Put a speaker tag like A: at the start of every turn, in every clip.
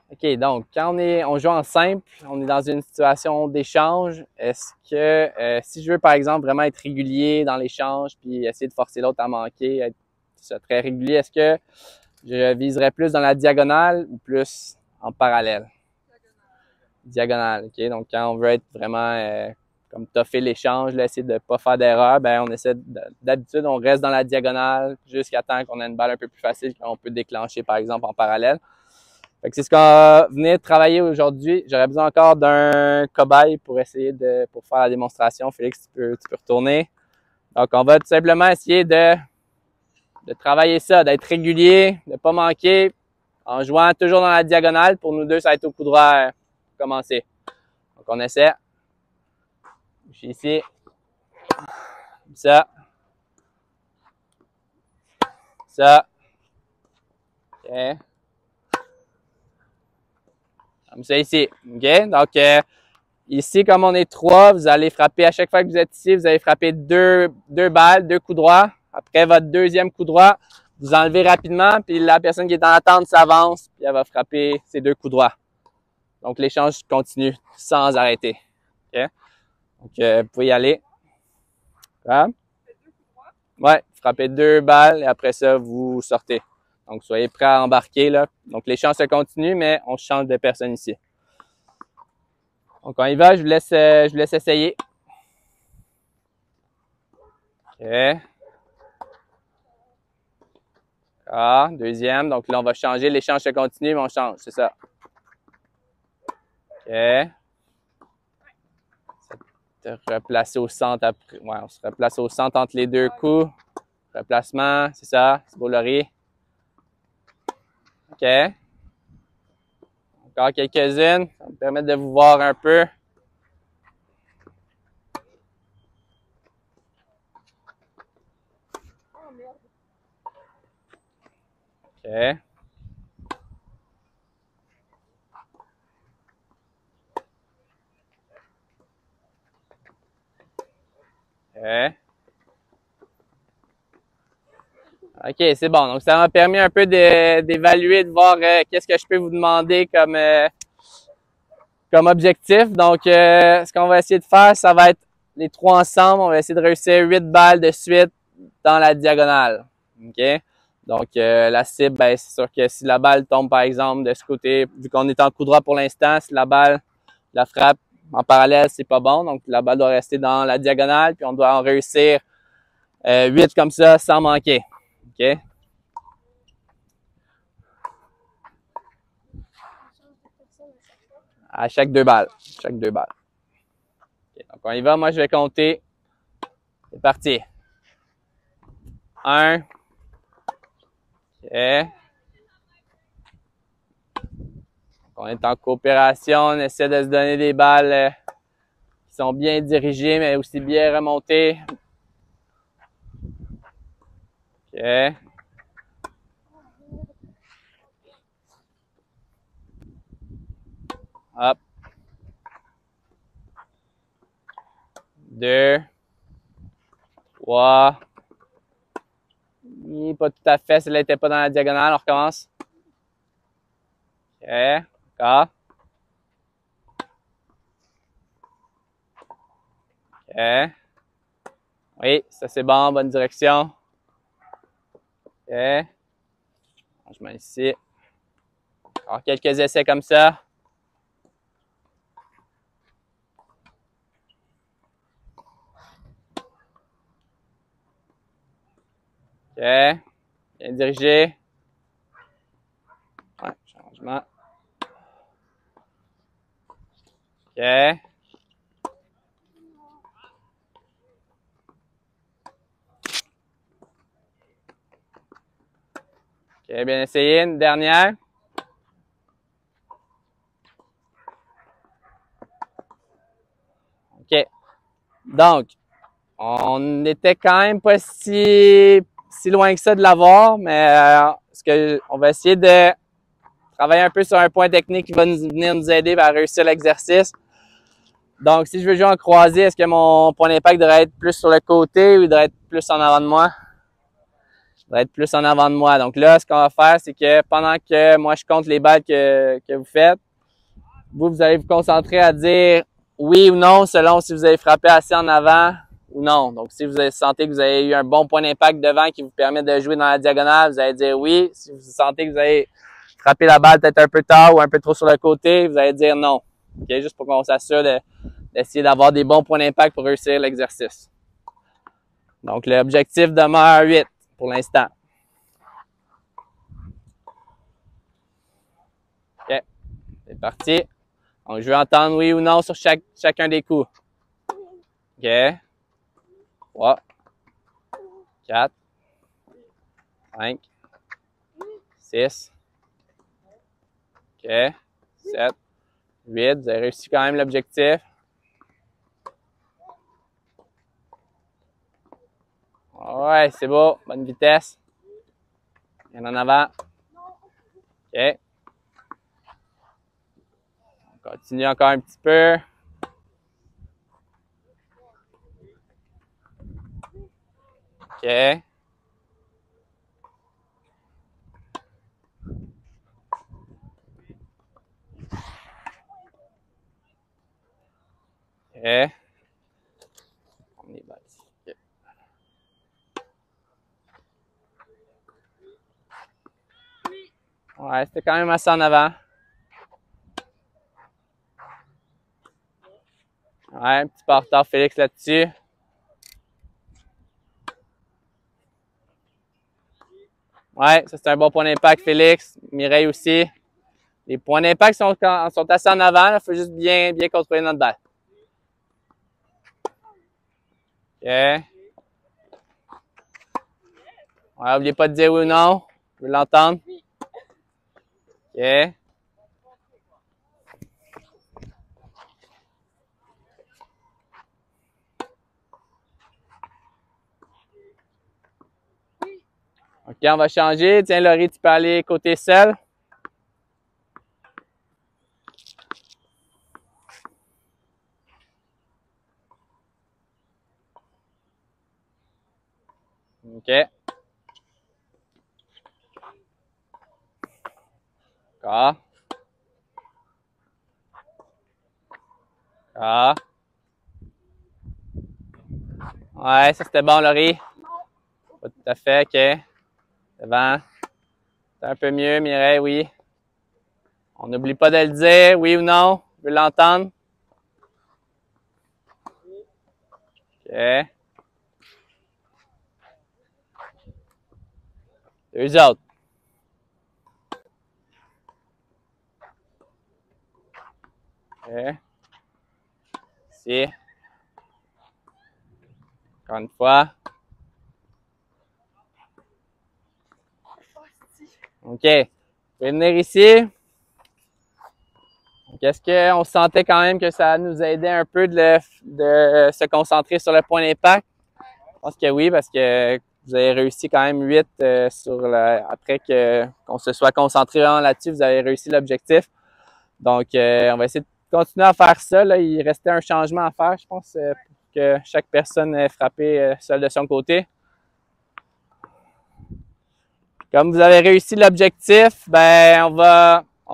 A: OK, donc quand on joue en simple, on est dans une situation d'échange. Est-ce que si je veux, par exemple, vraiment être régulier dans l'échange puis essayer de forcer l'autre à manquer, être très régulier, est-ce que je viserais plus dans la diagonale ou plus en parallèle? Diagonale, OK. Donc, quand on veut être vraiment comme toffer l'échange, essayer de ne pas faire d'erreur, ben on essaie d'habitude, on reste dans la diagonale jusqu'à temps qu'on ait une balle un peu plus facile qu'on peut déclencher, par exemple, en parallèle. Fait que c'est ce qu'on va venir travailler aujourd'hui. J'aurais besoin encore d'un cobaye pour essayer pour faire la démonstration. Félix, tu peux retourner. Donc, on va tout simplement essayer de travailler ça, d'être régulier, de ne pas manquer, en jouant toujours dans la diagonale. Pour nous deux, ça va être au coup droit pour commencer. Donc, on essaie. Je suis ici. Ça. Ça. OK. Comme ça ici. OK? Donc, ici, comme on est trois, vous allez frapper à chaque fois que vous êtes ici, vous allez frapper deux balles, deux coups droits. Après votre deuxième coup droit, vous enlevez rapidement, puis la personne qui est en attente s'avance, puis elle va frapper ses deux coups droits. Donc, l'échange continue sans arrêter. OK? Donc, vous pouvez y aller. Voilà. Ouais, frappez deux balles et après ça, vous sortez. Donc, soyez prêts à embarquer, là. Donc, l'échange se continue, mais on change de personne ici. Donc, on y va. Je vous laisse essayer. OK. Ah, deuxième. Donc, là, on va changer. L'échange se continue, mais on change. C'est ça. OK. Se replacer au centre après. Ouais, on se replace au centre entre les deux coups. Replacement, c'est ça. C'est beau, Laurie. OK. Encore quelques-unes. Ça me permet de vous voir un peu. OK. OK. OK, c'est bon. Donc, ça m'a permis un peu d'évaluer, de voir qu'est-ce que je peux vous demander comme objectif. Donc, ce qu'on va essayer de faire, ça va être les trois ensemble. On va essayer de réussir 8 balles de suite dans la diagonale. OK? Donc, la cible, ben, c'est sûr que si la balle tombe, par exemple, de ce côté, vu qu'on est en coup droit pour l'instant, si la balle la frappe en parallèle, c'est pas bon. Donc, la balle doit rester dans la diagonale, puis on doit en réussir 8 comme ça sans manquer. OK? À chaque deux balles. Chaque deux balles. Okay, donc, on y va. Moi, je vais compter. C'est parti. 1. OK. On est en coopération. On essaie de se donner des balles qui sont bien dirigées, mais aussi bien remontées. OK. Hop. 2. 3. Pas tout à fait. Celle-là n'était pas dans la diagonale. On recommence. OK. Encore. OK. Oui, ça c'est bon. Bonne direction. OK. Je mets ici. Encore quelques essais comme ça. OK. Bien dirigé. Ouais, changement. OK. OK, bien essayé. Une dernière. OK. Donc, on n'était quand même pas si loin que ça de l'avoir, mais on va essayer de travailler un peu sur un point technique qui va venir nous aider à réussir l'exercice. Donc, si je veux jouer en croisé, est-ce que mon point d'impact devrait être plus sur le côté ou il devrait être plus en avant de moi? devrait être plus en avant de moi. Donc là, ce qu'on va faire, c'est que pendant que moi, je compte les balles que vous faites, vous allez vous concentrer à dire oui ou non selon si vous avez frappé assez en avant ou non. Donc, si vous sentez que vous avez eu un bon point d'impact devant qui vous permet de jouer dans la diagonale, vous allez dire oui. Si vous sentez que vous avez frappé la balle peut-être un peu tard ou un peu trop sur le côté, vous allez dire non. OK? Juste pour qu'on s'assure d'essayer d'avoir des bons points d'impact pour réussir l'exercice. Donc, l'objectif demeure 8 pour l'instant. OK. C'est parti. Donc, je veux entendre oui ou non sur chacun des coups. OK. 3, 4, 5, 6, OK, 7, 8. Vous avez réussi quand même l'objectif. Ouais, c'est beau. Bonne vitesse. Bien en avant. OK. On continue encore un petit peu. OK. OK. On est bâti. OK. Ouais, c'était quand même assez en avant. Ouais, un petit peu en retard, Félix, là-dessus. Ouais, ça c'est un bon point d'impact, Félix. Mireille aussi. Les points d'impact sont assez en avant. Il faut juste bien contrôler notre balle. OK. Ouais, n'oubliez pas de dire oui ou non. Je veux l'entendre. OK. OK, on va changer. Tiens, Laurie, tu peux aller côté seul. OK. D'accord. Ah. Ouais, ça c'était bon, Laurie. Pas tout à fait, OK. Devant. C'est un peu mieux, Mireille, oui. On n'oublie pas de le dire, oui ou non. Je veux l'entendre. OK. Deux autres. OK. Ici. Encore une fois. OK. Vous pouvez venir ici. Est-ce qu'on sentait quand même que ça nous aidait un peu de se concentrer sur le point d'impact? Je pense que oui, parce que vous avez réussi quand même 8 après qu'on se soit concentré vraiment là-dessus, vous avez réussi l'objectif. Donc, on va essayer de continuer à faire ça. Là. Il restait un changement à faire, je pense, pour que chaque personne ait frappé seule de son côté. Comme vous avez réussi l'objectif, ben on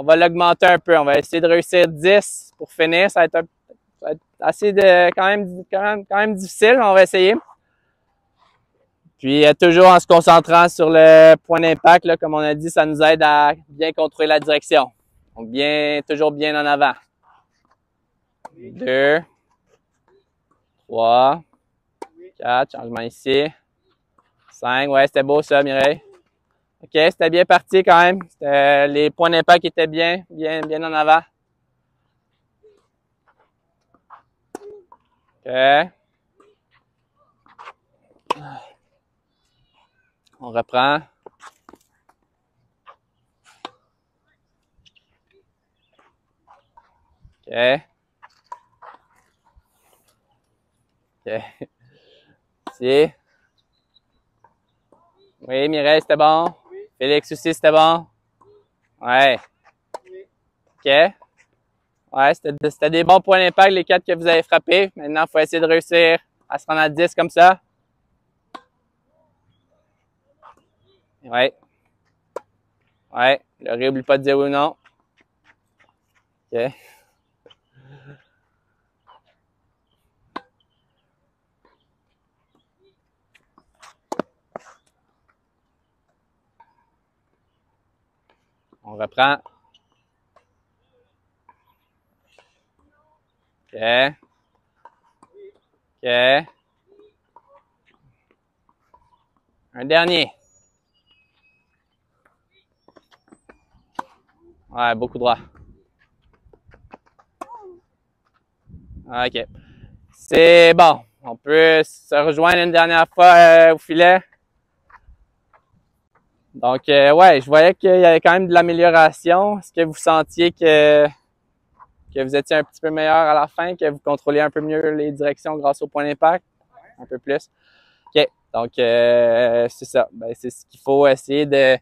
A: va l'augmenter un peu. On va essayer de réussir 10 pour finir. Ça va être assez quand même difficile, mais on va essayer. Puis toujours en se concentrant sur le point d'impact, là, comme on a dit, ça nous aide à bien contrôler la direction. Donc toujours bien en avant. 2, 3, 4, changement ici. 5, ouais, c'était beau ça, Mireille. OK, c'était bien parti quand même. Les points d'impact étaient bien en avant. OK. On reprend. OK. OK. Ici. Oui, Mireille, c'était bon. Félix aussi, c'était bon. Ouais. OK. Ouais, c'était des bons points d'impact, les 4 que vous avez frappés. Maintenant, il faut essayer de réussir à se rendre à 10 comme ça. Ouais. Ouais. Le riz, oublie pas de dire oui ou non. OK. On reprend. OK. OK. Un dernier. Ouais, beaucoup droit. OK. C'est bon. On peut se rejoindre une dernière fois au filet. Donc, ouais, je voyais qu'il y avait quand même de l'amélioration. Est-ce que vous sentiez que vous étiez un petit peu meilleur à la fin, que vous contrôliez un peu mieux les directions grâce au point d'impact? Un peu plus? OK. Donc, c'est ça. Ben, c'est ce qu'il faut essayer de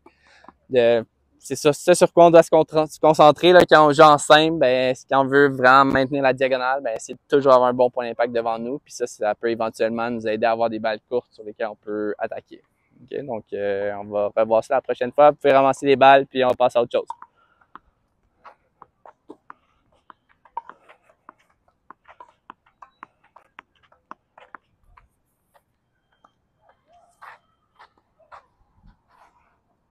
A: c'est ça sur quoi on doit se concentrer là, quand on joue en simple. Ben, quand on veut vraiment maintenir la diagonale, ben, c'est toujours avoir un bon point d'impact devant nous. Puis ça peut éventuellement nous aider à avoir des balles courtes sur lesquelles on peut attaquer. OK? Donc, on va revoir ça la prochaine fois. Vous pouvez ramasser les balles, puis on passe à autre chose.